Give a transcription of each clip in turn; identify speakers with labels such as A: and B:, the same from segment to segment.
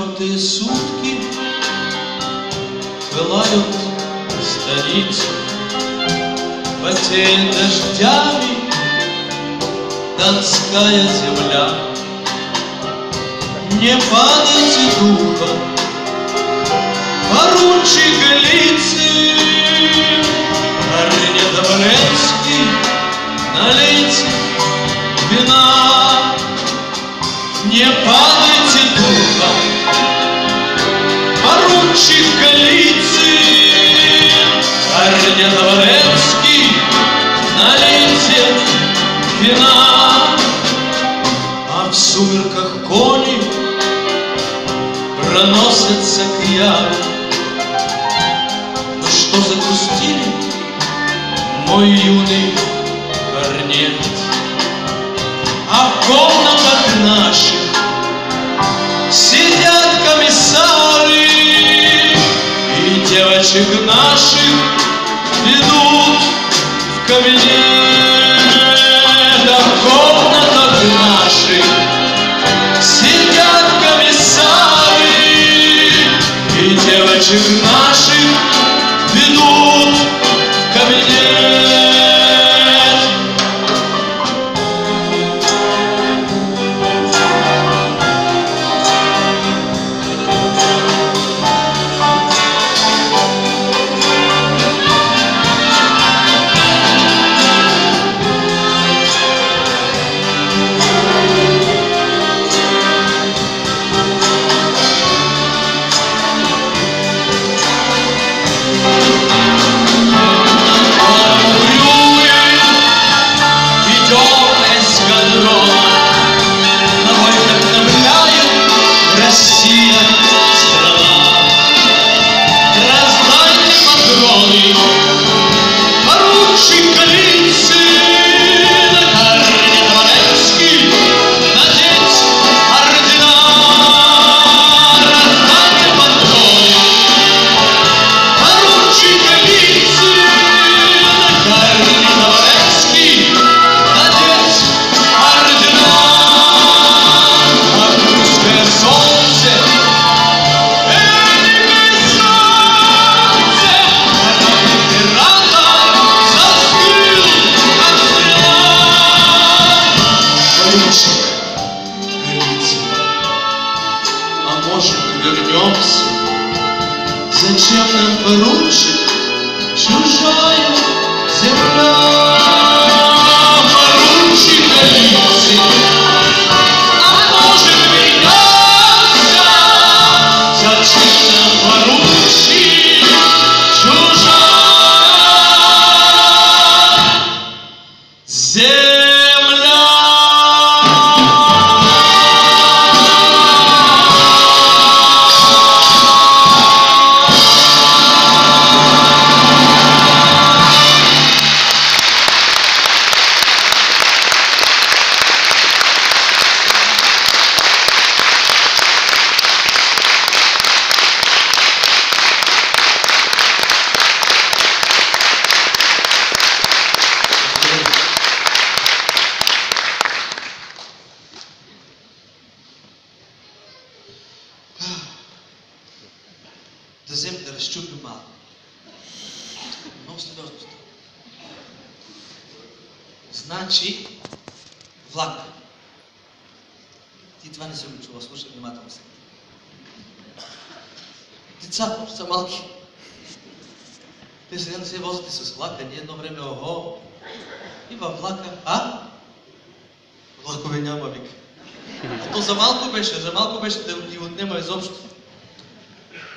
A: Четвертые сутки пылают столицу, потеет дождями донская земля. Не падайте духом, поручик Голицын, Арнет Оболенский, налейте вина. Не падайте духом, поручик Голицын, Арнет Оболенский, налейте вина. А в сумерках кони проносятся к яру. Ну что загрустили, мой юный корнет? А в комнатах наших сидят комиссары, и девочек наших ведут в кабинет. А в комнатах наших сидят комиссары, и девочек наших ведут в кабинет. Зачем нам поручик, чужая земля? Поручик Голицын, а может вернется? Зачем нам поручик, чужая земля? Да взем да разчупим малко. Много сериозно става. Значи, влак. Ти това не си го чува, слушай внимателно сега. Децата са малки. Те сега не се возите с влака, ние едно време ого. И във влака, влакове няма, вика. А то за малко беше да ги отнема изобщо.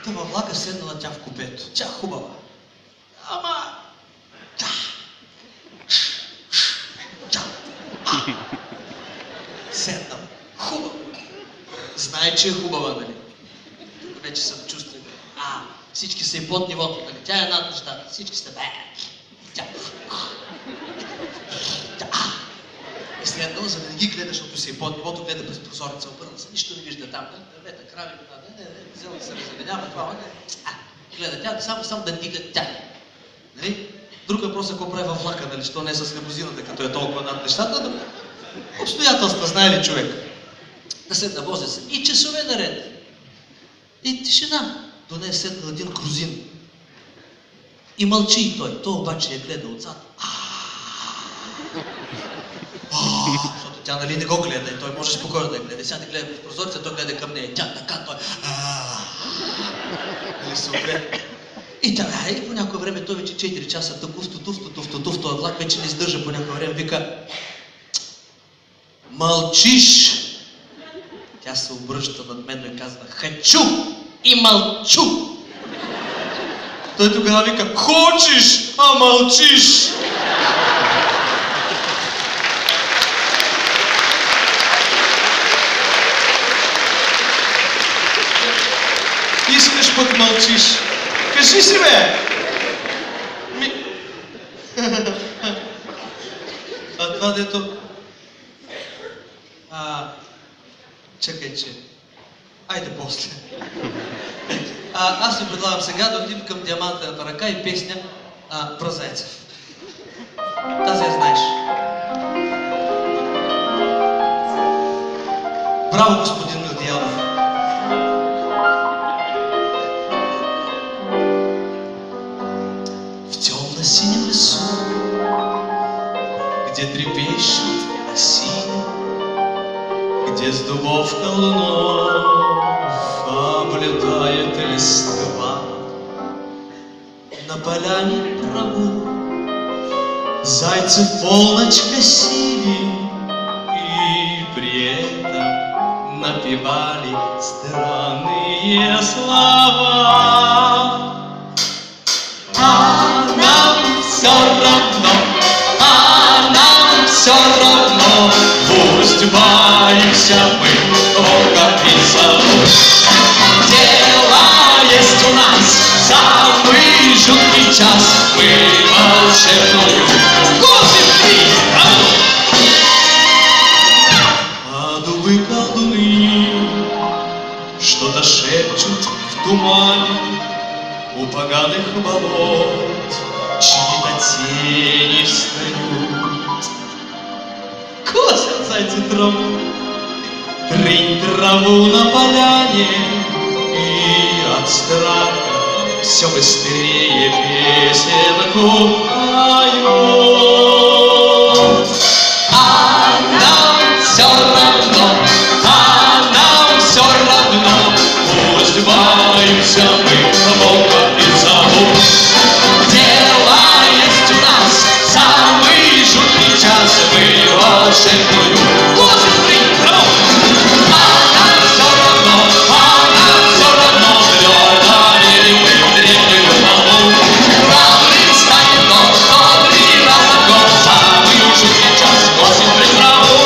A: Та във влака седнала тя в купето. Тя хубава. Ама... Седнала. Хубава. Знае, че е хубава, нали? Тук вече съм чувствен. Всички са и под нивото, нали? Тя е над нещата. Всички сте... Тя... И седнала, за да не ги гледа, защото си е под нивото, гледа през прозореца, обърна се. Нищо не вижда там. Вета, крави, взела да се разеденява, това, гледа тя, само да дига тя. Нали? Друг въпрос е какво прави във влака, нали? Що не е с лимузината, като е толкова над нещата, но обстоятелства, знае ли човек? Да се навози се. И часове наред. И тишина. До нея седнал един грузин. И мълчи и той. Той обаче я гледа отзад. Защото тя нали не го гледа и той може спокойно да я гледа. И сега не гледа в прозореца, той гледа към нея. Тя така, той... Нали се огледа. И така, и по някое време той вече 4 часа туфто, този влак вече не издържа по някое време. Вика: мълчиш! Тя се обръща над мен и казва: хачу и мълчу! Той тогава вика: хочеш, а мълчиш! Искаш, пък мълчиш. Кажи си, бе! А това дето... Чакай, че... Айде после. Аз ви предлагам сега да отидем към Диамантената ръка и песня про Зайцев. Тази я знаеш. Браво, господин Младиянов! В темно-синем лесу, где трепещут осины, где с дубов колунов облетает листва, на поляне траву зайцы в полночь косили и при этом напевали странные слова. А нам все равно, пусть боимся мы Бога и зовут. Дело есть у нас самый жуткий час, мы волшебную а дубы колдуны что-то шепчут в тумане у поганых болот, чьи-то тени встают. Косят зайцы траву, трынь траву на поляне, и от страха все быстрее песенку поют. А нам все равно, пусть боимся мы Бога и зовут. Дело есть у нас самый жуткий час, мы волшебную косу тринь. А нам все равно, твердо мы древнюю волну. Правый станет тот, кто 3 раза в год самый жуткий час косит при траву.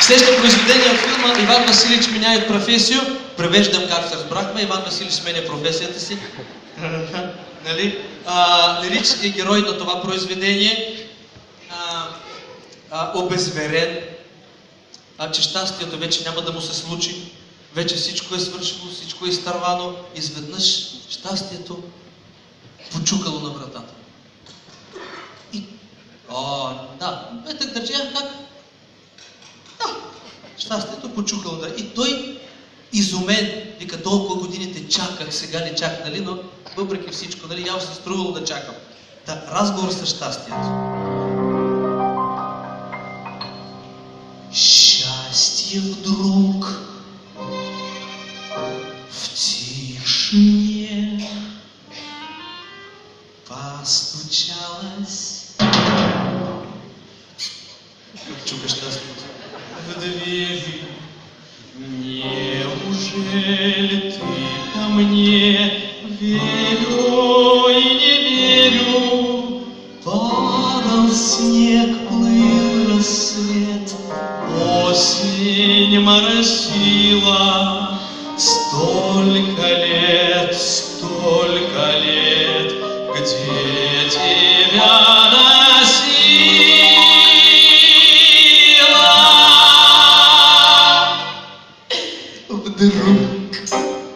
A: Следващото произведение от филма Иван Василич меняет професию. Превеждам, как се разбрахме. Иван Василич сменя професията си. Нали? Лирическият герой на това произведение обезверен, че щастието вече няма да му се случи. Вече всичко е свършено, всичко е изтървано. Изведнъж щастието почукало на вратата. И... да, ето държа как? Щастието почукало, да. И той изумен, вика, толкова годините чаках, сега ли чак, нали, но въпреки всичко, нали, явно се струвало да чакам. Да, разговор с щастието. Счастье вдруг в тишине постучалось. Как чука щастието. В двери.
B: скажи, неужели ты ко мне верю и не верю? Падал снег, плыл рассвет, осень моросила. Столько лет, где тебя носила? Вдруг,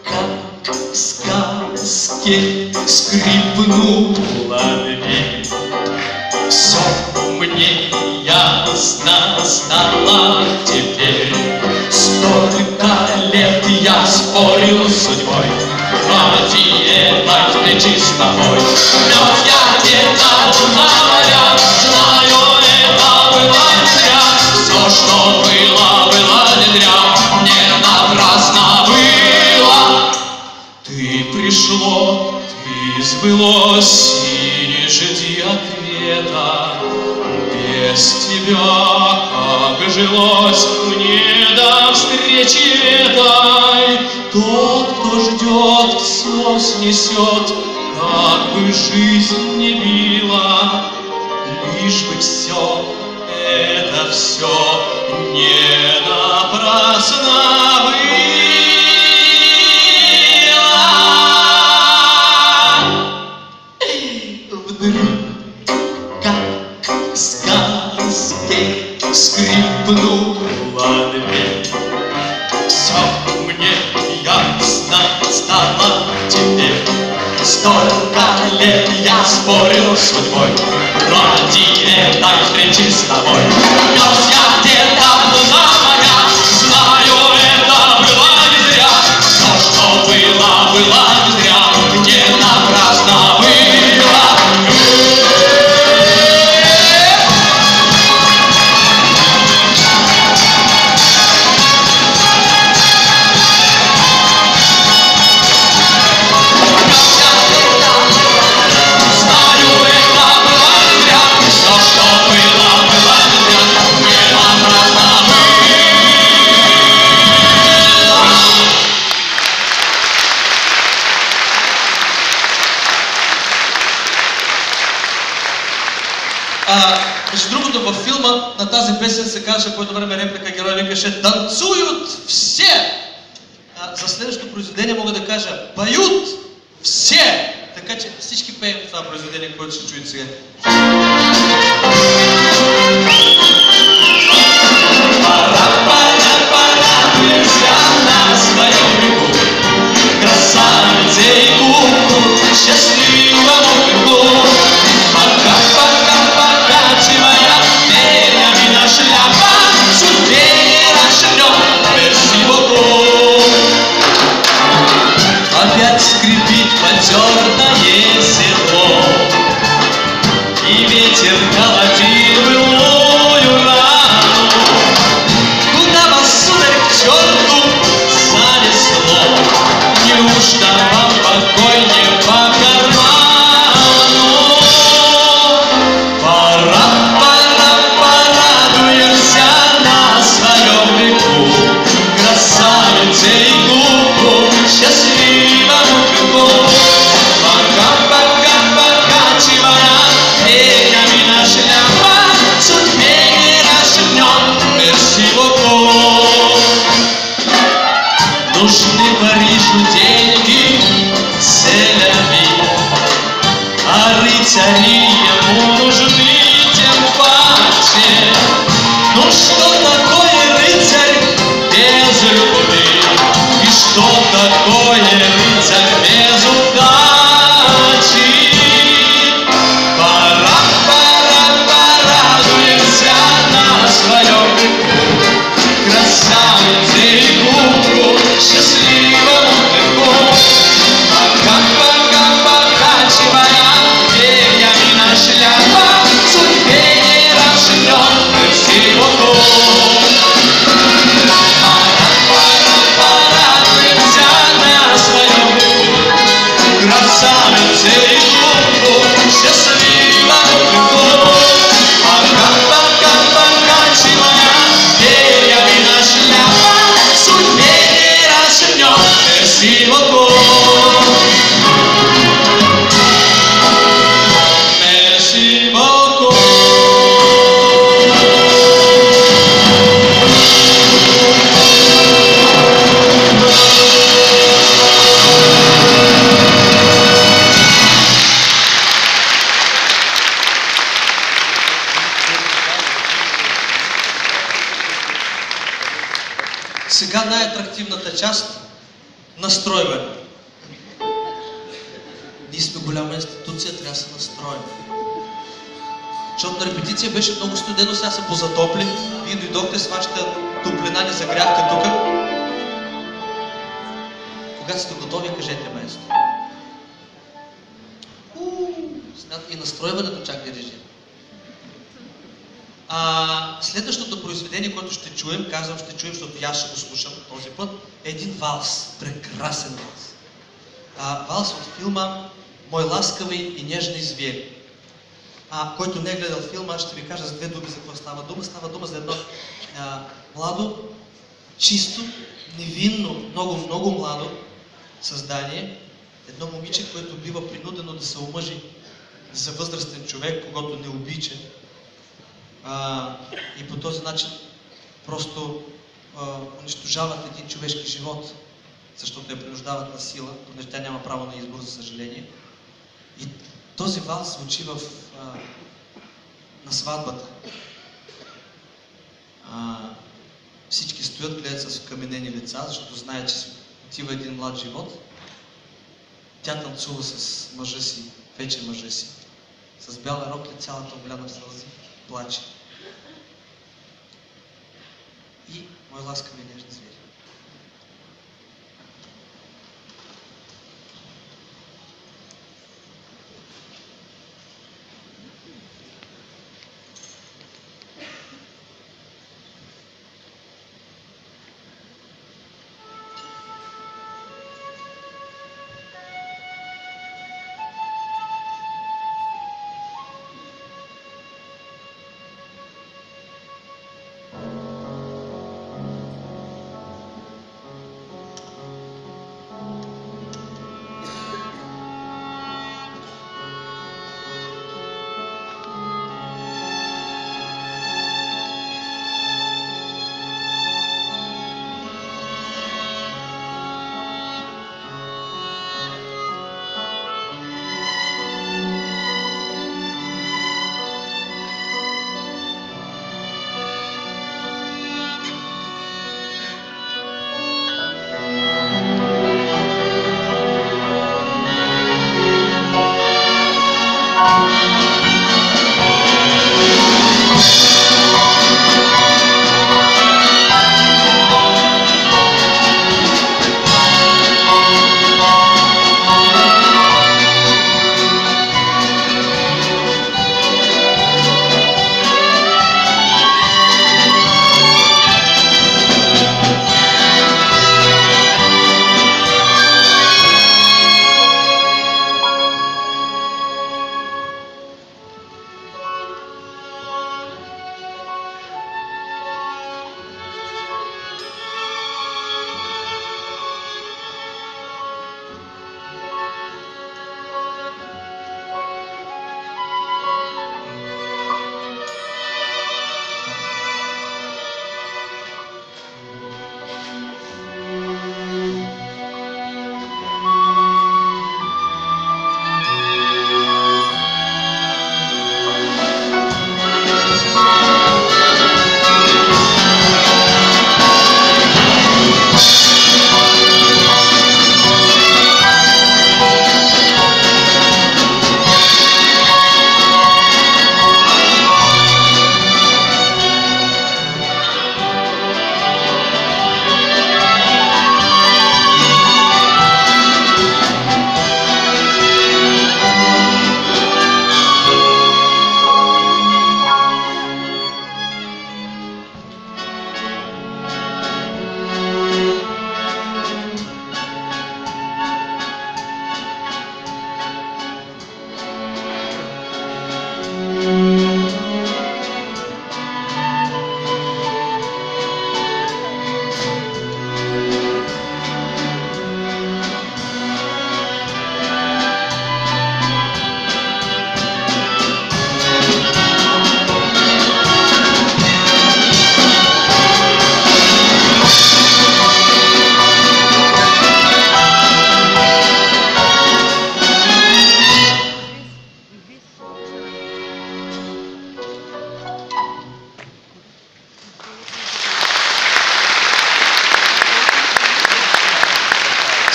B: как в сказке, скрипнула дверь. Все мне ясно стало теперь. Столько лет я спорил с судьбой ради этой встречи с тобой. Мёрз я где-то на морях, знаю, это было не зря. Все, что было, было не зря, не напрасно было. Ты пришло, ты сбылось, и не жди ответа. Без тебя как жилось мне до встречи этой. Тот, кто ждет, все снесет, как бы жизнь не била. Лишь бы все, это все не напрасно было. Вдруг, как в сказке, скрипнула дверь. Все мне ясно стало теперь. Столько лет я спорил с судьбой ради этой встречи с тобой. Мёрз я где-то на морях, знаю, это было не зря. Все, что было, было не зря, не напрасно было.
A: Между другото, във филма на тази песен се казваше по едно време реплика, герой викаше "Танцуют все!" За следващото произведение мога да кажа "Поют все!" Така че всички пеем това произведение, което ще чуете сега. На своем берегу, красавицейку, счастливому веку. Пока, твоя перьями шляпа, сюда шагнем, мерси боку. Опять скрипит потертое седло, Сега най-атрактивната част – настройване. Ние сме голяма институция, трябва да се настроим. Защото на репетиция беше много студено, сега се позатопли. Вие дойдохте с вашата топлина, ни загряхте тук. Когато сте готови, кажете место. И настройването чак ви режим. Следващото произведение, което ще чуем, казвам ще чуем, защото аз ще го слушам този път, е един валс. Прекрасен валс. Валс от филма "Мой ласкави и нежни звери". Който не е гледал филма, аз ще ви кажа с две думи за какво става дума. Става дума за едно младо, чисто, невинно, много младо създание. Едно момиче, което бива принудено да се омъжи за възрастен човек, когото не обича. И по този начин просто унищожават един човешки живот, защото я принуждават на сила, понеже тя няма право на избор, за съжаление. И този валс звучи на сватбата. Всички стоят, гледат с каменени лица, защото знаят, че отива един млад живот. Тя танцува с мъжа си, вече мъжа си, с бяла рокля, цялата оголяна в сълзи, плаче. И "Мой ласкави и нежни звери".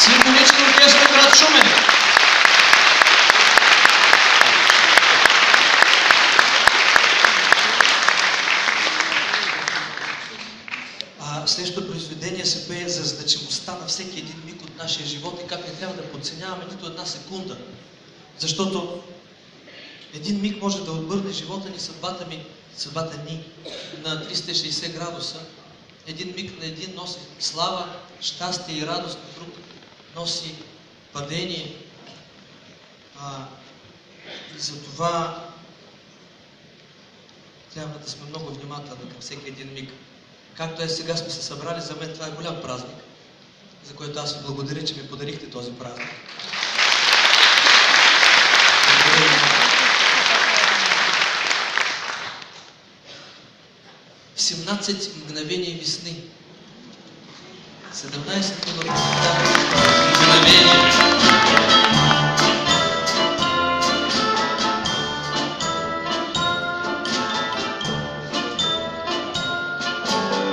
B: Симфоничен оркестър град Шумен.
A: Следващото произведение се пее за значимостта на всеки един миг от нашия живот и как не трябва да подценяваме нито една секунда. Защото един миг може да отбърне живота ни, съдбата ни на 360 градуса. Един миг на един носи слава, щастие и радост, на друг носи падение. И затова трябва да сме много внимателни към всеки един миг. Както сега сме се събрали, за мен това е голям празник, за който аз ви благодаря, че ми подарихте този празник. 17 мгновения весны. 17 мгновения.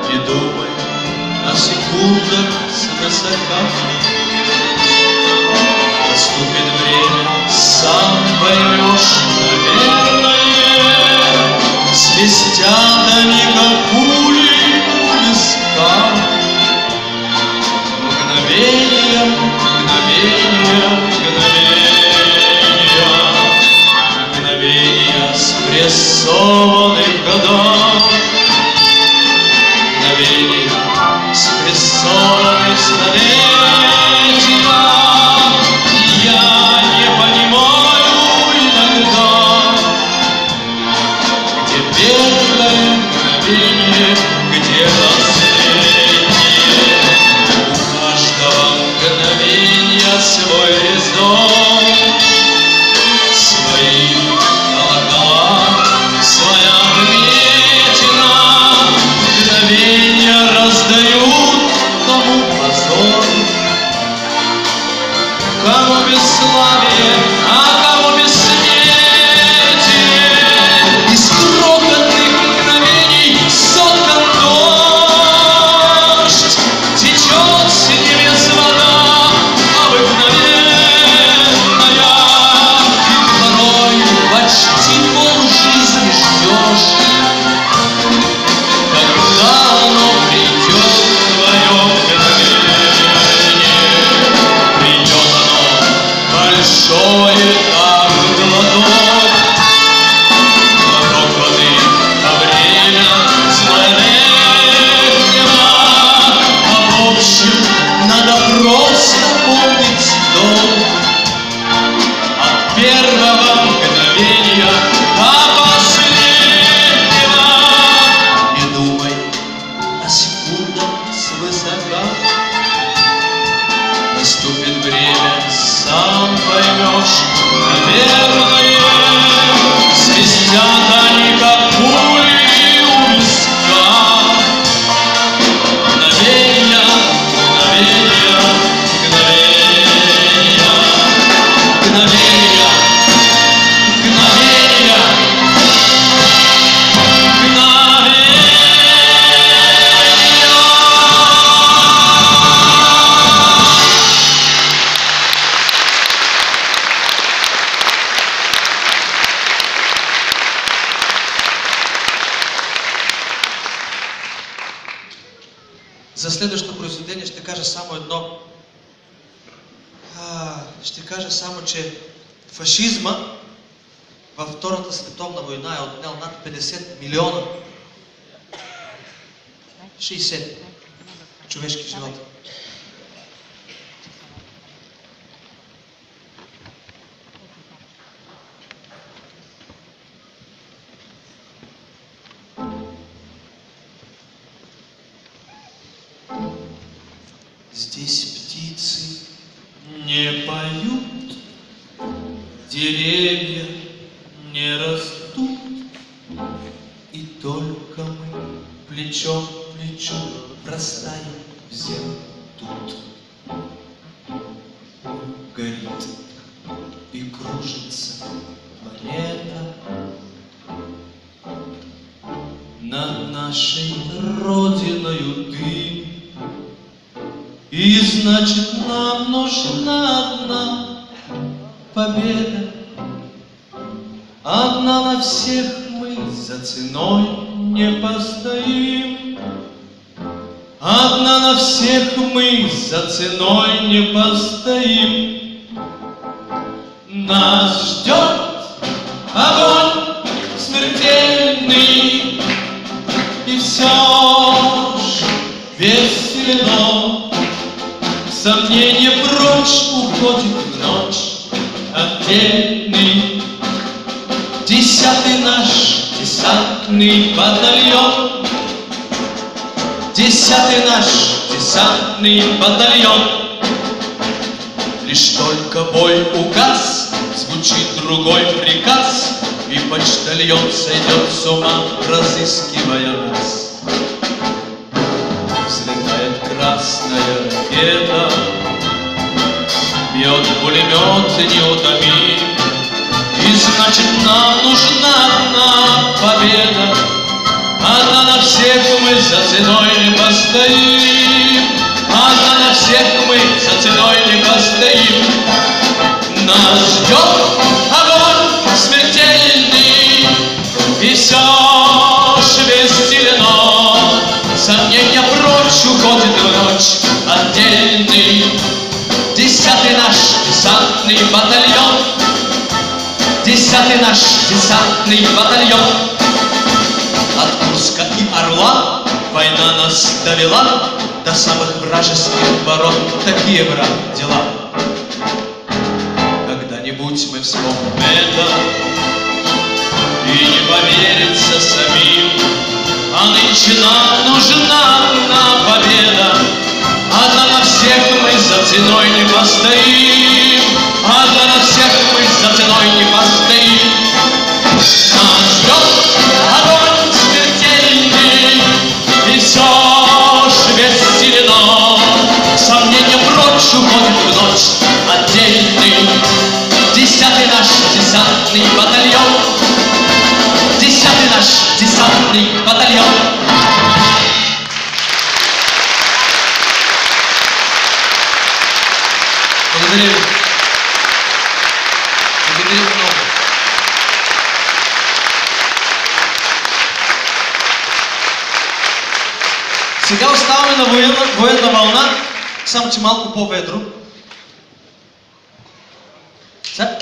B: Не думай о секундах свысока. Наступит время, сам поймешь, наверное. Свистят они, как пули у виска. Мгновения, мгновения, мгновения. Мгновения спрессованных годов. Мгновения спрессованных столетия. Я не понимаю иногда, где первое мгновение, где последнее. У каждого мгновения свой резон, свои колокола, своя отметина. Мгновения раздают кому позор, кому бесславие, а кому бессмертие. Из крохотных мгновений соткан дождь, течет с небес вода обыкновенная. И порой почти полжизни ждешь, когда оно придет, твое мгновение. Придет оно большое, как глоток воды, а время зловредного. А в общем, надо просто помнить долг от первого мгновения до последнего. Не думай о секундах свысока. Наступит время, сам поймешь, наверное. Свистят они, как пули у виска. Мгновения, мгновения, мгновения. Мгновения, мгновения, мгновения.
A: За следващото произведение ще кажа само едно. Ще кажа само, че фашизма във Втората световна война е отнел над 50 милиона 60 човешки живота.
B: Здесь птицы не поют, деревья не растут, и только мы плечом к плечу растаем в землю тут. Горит и кружится планета над нашей родиною дым. И И значит, нам нужна одна победа. Одна на всех мы за ценой не постоим. Одна на всех мы за ценой не постоим. Нас ждет огонь смертельный, и все ж веселено. Сомнение прочь уходит в ночь отдельный. 10-й наш десантный батальон. 10-й наш десантный батальон. Лишь только бой указ, звучит другой приказ, и почтальон сойдет с ума, разыскивая нас. Взлетает красная ракета, бьет пулемет неутомим. И значит, нам нужна одна победа. Одна на всех мы за ценой не постоим. Одна на всех мы за ценой не постоим. Нас ждет огонь смертельный, и все шелестелено. Сомнения прочь уходит в ночь отдельный. 10-й наш десантный батальон. 10-й наш десантный батальон. От Курска и Орла война нас довела до самых вражеских ворот. Такие, брат, дела. Когда-нибудь мы вспомним это, и не поверится самим. А нынче нам нужна одна победа. Одна на всех мы за ценой не постоим. Одна на всех мы за ценой не постоим. Нас ждет огонь смертельный, и все шелестелено. Сомнения прочь уходит в ночь отдельный. 10-й наш десантный батальон. 10-й наш десантный батальон. Благодарю. Благодарю много. Сега оставаме на военна вълна, само че малко по-ведро. Да.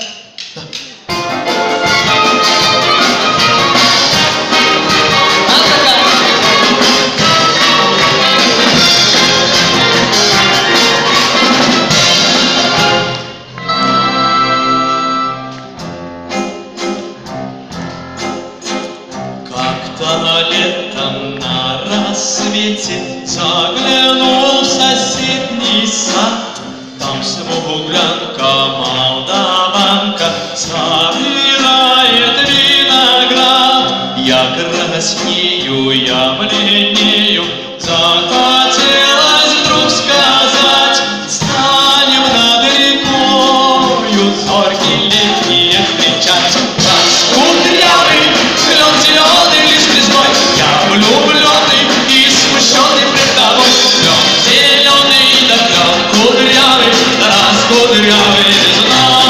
B: Как-то летом на рассвете заглянул в соседний сад. Там смуглянка, молдаванка собирает виноград. Я краснею, я бледнею, захотелось вдруг сказать: станем над рекою зорьки летние встречать. Раскудрявый, клен зеленый, лишь лесной, я влюбленный и смущенный пред тобой. Клен зеленый, да клен кудрявый, да раскудрявый знай.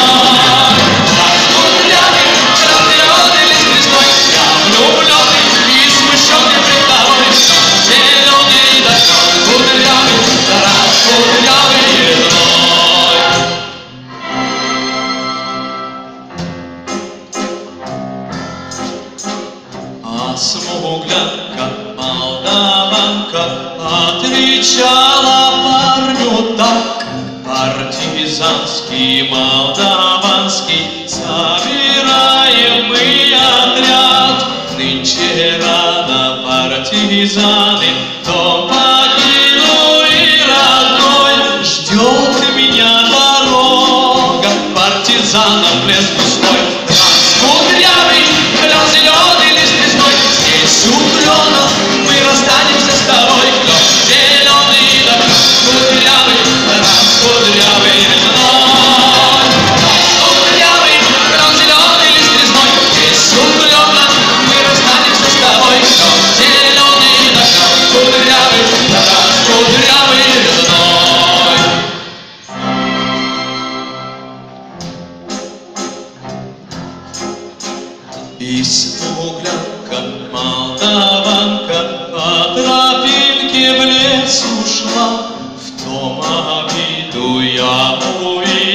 B: Раскудрявый, клен зеленый, лишь лесной, я влюбленный и смущенный пред тобой. Клен зеленый, да клен кудрявый, да раскудрявый знай. Смуглянка, молдаванка отвечала парню так: партизанский, молдаванский, собираем мы отряд. Нынче рано партизаны дом покинули родной. Ждет меня дорога партизанам в лес густой. Раскудрявый, клен зеленый, лист лесной, здесь у клена мы расстанемся с тобой. Клен зеленый, да кудрявый, раскудрявый знай. Раскудрявый, клен зеленый, лист лесной, здесь у клена мы расстанемся с тобой. Клен зеленый, да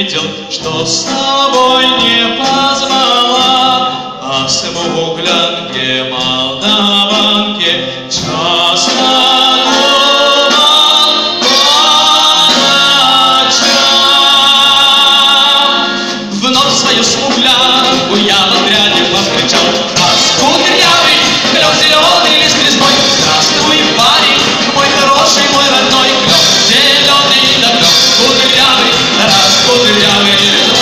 B: видел, что с собой не позвала, а смуглянке молдаванке часто думал по ночам. Вновь свою смуглянку я в отряде повстречал. Раскудрявый, клёв зеленый лист лесной. Здравствуй, парень, мой хороший, мой родной. Клёв зеленый да клёв кудрявый, раскудрявый лесной.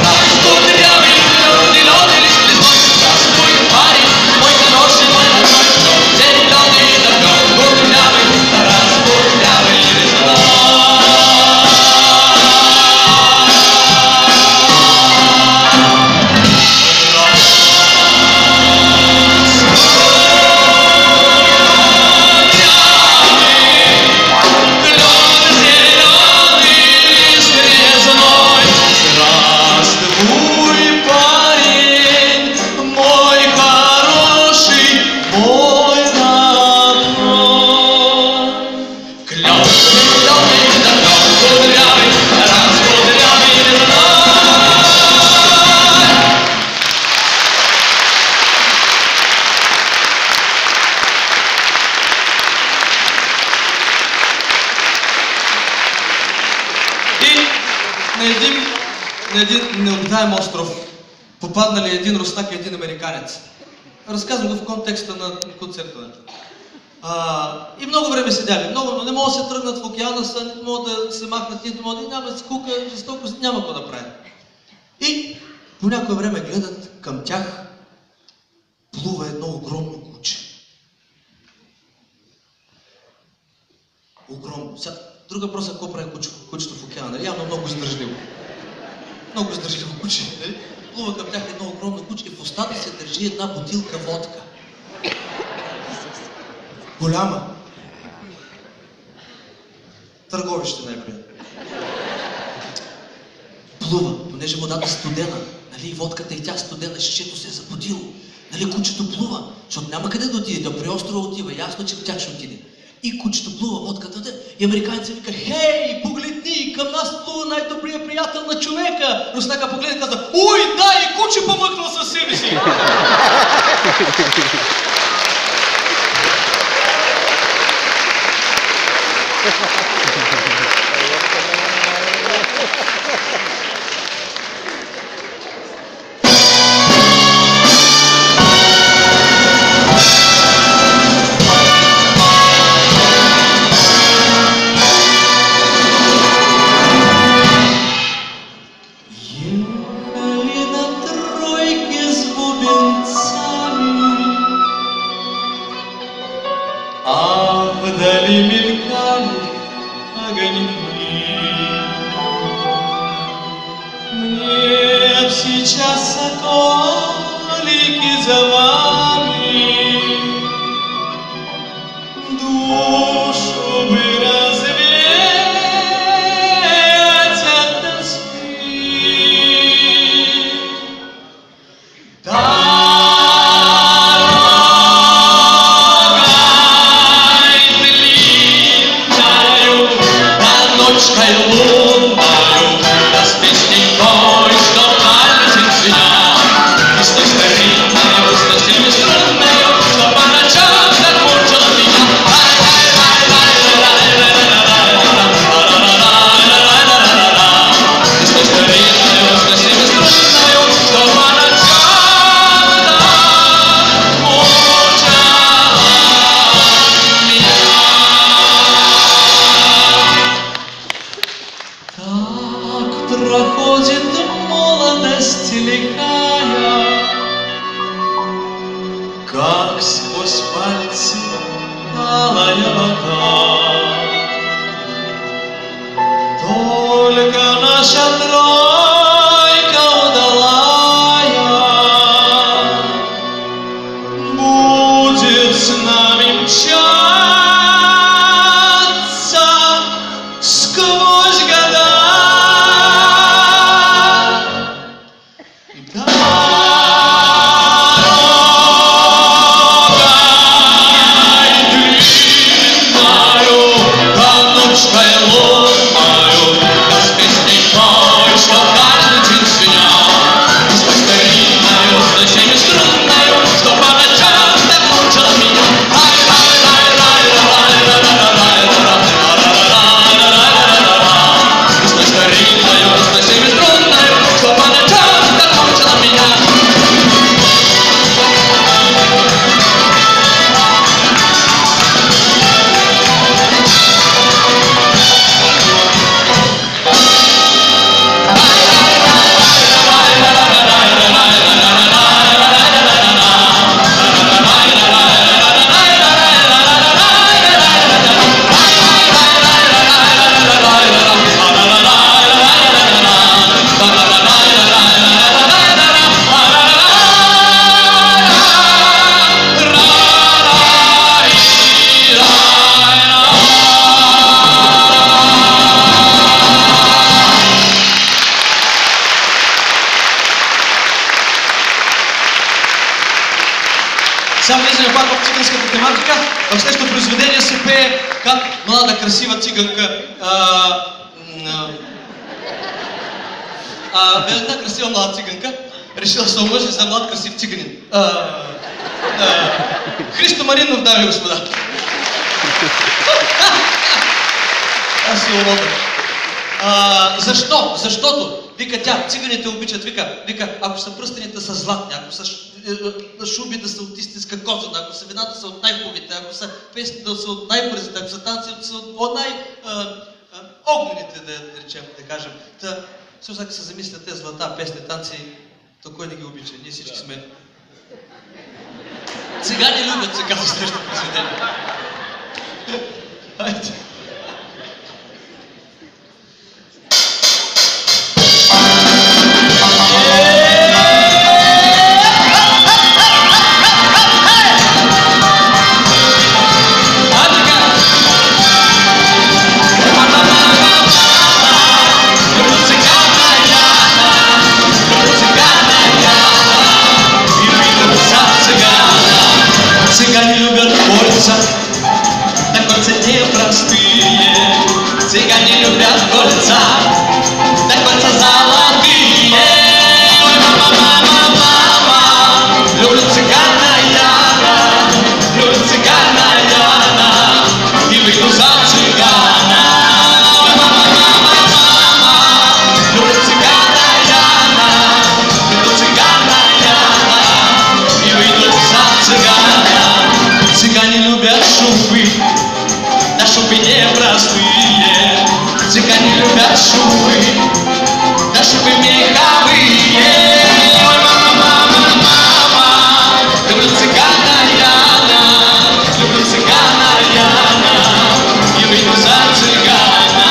B: Раскудрявый, клёв зеленый лист лесной. Здравствуй, парень, мой хороший, мой родной. Клёв зеленый да клёв кудрявый, раскудрявый лесной.
A: На един необитаем остров попаднали един руснак и един американец. Разказвам го в контекста на концерта. И много време седяли, но не могат да се тръгнат в океана, не могат да се махнат, нито могат да няма скука, жестоко, няма какво да правят. И по някое време гледат към тях, плува едно огромно куче. Огромно. Сега, друг въпрос е какво прави кучето в океана. Явно много издържливо. Много издържливо куче. Плува към тях едно огромно куче и в устата се държи една бутилка водка. Голяма. Търговище най-приятно. Плува, понеже водата студена, нали, водката и тя студена, шишето се е запотило. Нали, кучето плува, защото няма къде да отиде, да при острова отива, ясно, че в тях ще отиде. И кучето плува, водката, и американците вика: "Хей, погледни, към нас плува най-добрият приятел на човека!" Руснака погледна и каза: "Ой, да, и куче помъкнал със себе си!"
B: Вдали мелькали огоньки. Мне сейчас соколики за вами душу бы развеять от тоски. Ночкой лунною, да с песней той, что памятен меня, и с той старинной, с той струнною, что по ночам так мучила меня. И с той старинной, с той струнною, что по ночам так мучила меня. Проходит молодость лихая, как сквозь пальцы алая вода. Только наша тройка удалая будет с нами мчаться сквозь года. Ночкой лунною, да с песней
A: красива циганка, една красива млада циганка решила да се омъжи за млад красив циганин. Христо Маринов, дами и господа. Аз си уловя. Защо? Защото, вика тя, циганите обичат, вика, ако са пръстените са златни, ако са шуби да са от истинска кожа, ако са вината са от най-хубавите, ако са песни да са от най-бързите, ако са танци от най-огнените, да речем, да кажем. Също ако се замислят тези злата, песни, танци, то кой не ги обича? Ние всички сме. Цигани любят, се казва следващото произведение. Хайде.
B: Цыгане любят кольца, да кольца непростые. Цыгане любят кольца, да кольца золотые. Ой, мама, мама, мама, люблю цыгана Яна, люблю цыгана Яна, и выйду за цыгана. Ой, мама, мама, мама, люблю цыгана Яна, люблю цыгана Яна, и выйду за цыгана. Цыгане любят шубы, да шубы непростые. Цыгане любят шубы, да шубы меховые. Ой, мама, мама, мама, люблю цыгана Яна, люблю цыгана Яна, и выйду за цыгана.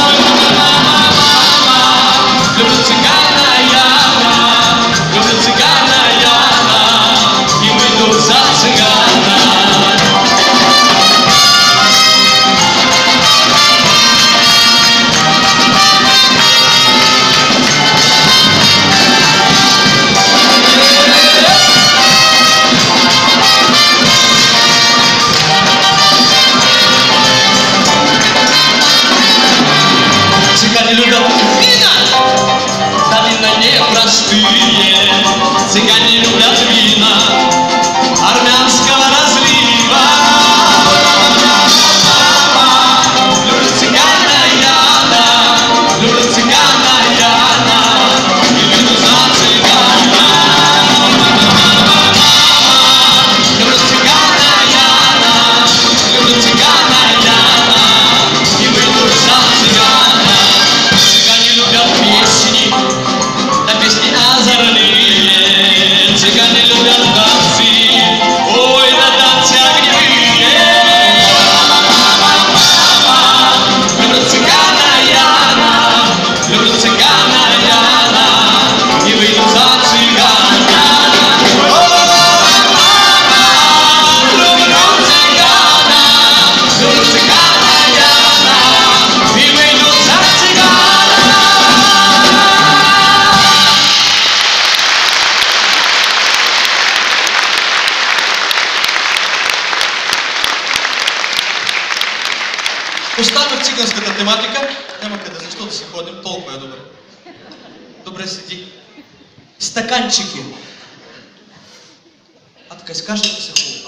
B: Ой, мама, мама, мама, люблю цыгана Яна, люблю цыгана Яна, и выйду за цыгана. Цыгане любят вина, да вина непростые. Цыгане любят вина армянского разлива. Люблю цыгана Яна, люблю цыгана Яна, и выйду за цыгана. Люблю цыгана Яна, люблю цыгана Яна, и выйду за цыгана. Цыгане любят песни, да песни озорные. Цыгане любят танцы, ой, да танцы огневые. Люблю цыгана Яна, люблю цыгана Яна, и выйду за цыгана. Люблю цыгана, люблю цыгана Яна, и выйду за цыгана.
A: Оставя циганската тематика, няма къде, защо да си ходим, толкова е добре. Добре седи. Стаканчики. Така изкажете се хубаво.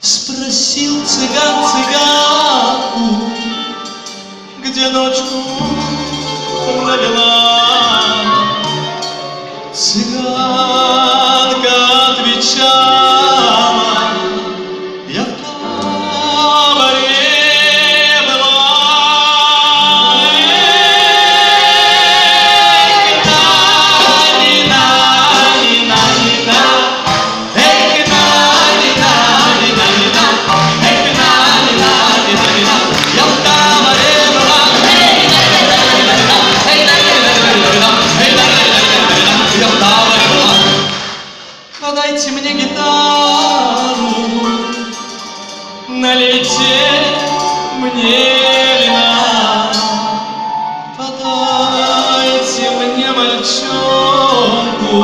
B: Спросил цыган цыганку, где ночку провела. Цыганка отвечала: я в таборе была. Дайте мне мальчонку,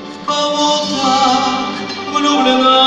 B: в кого так влюблена.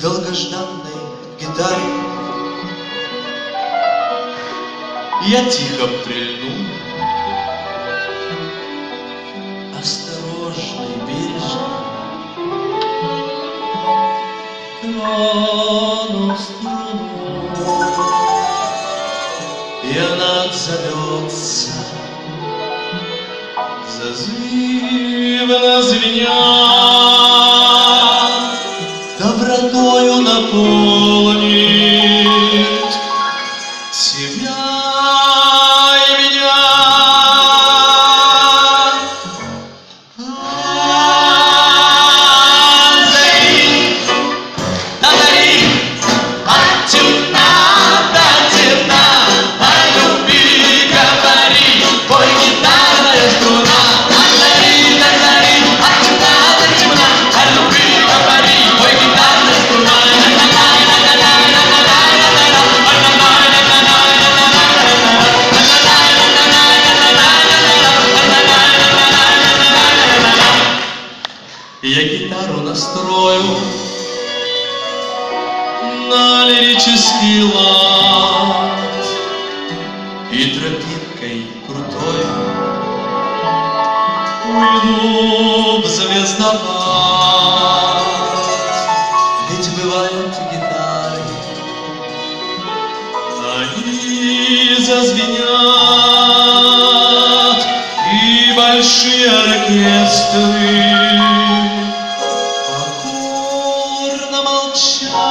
A: Долгожданной гитаре
B: я тихо прильну,
A: осторожно и бережно
B: трону струну, и она отзовется, зазывно звеня, добротою наполнит тебя и меня. Дари, от темна до темна, о любви говори, пой гитарная струна. Дари, от темна до темна, о любви говори, пой гитарная струна. Я гитару настрою на лирический лад, и тропинкой крутой уйду в звездопад.
A: Ведь бывают гитары,
B: они зазвенят, и большие оркестры покорно молчат.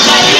B: Дай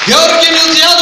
A: Георги Милтиян!